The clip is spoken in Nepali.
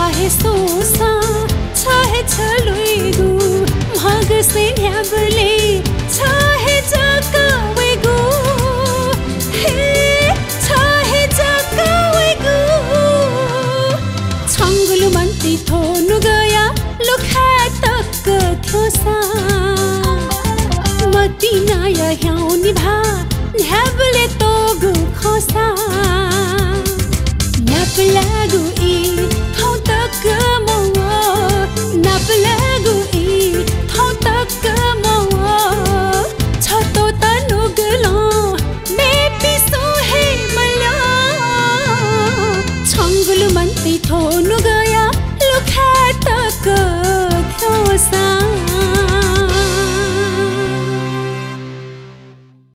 चाहे सोसा चाहे छलुइगु मगसे न्याबले चाहे जकावेगु हे चाहे जकावेगु छंगुलु मन्ती थोनु गया लुखा तक थोसा मतिनाया ह्याउनी भा न्याबले तोगु खोसा Napalagu I thau tak mo Napalagu I thau tak mo Chato tanu glo me piso he mala Changulu manti thon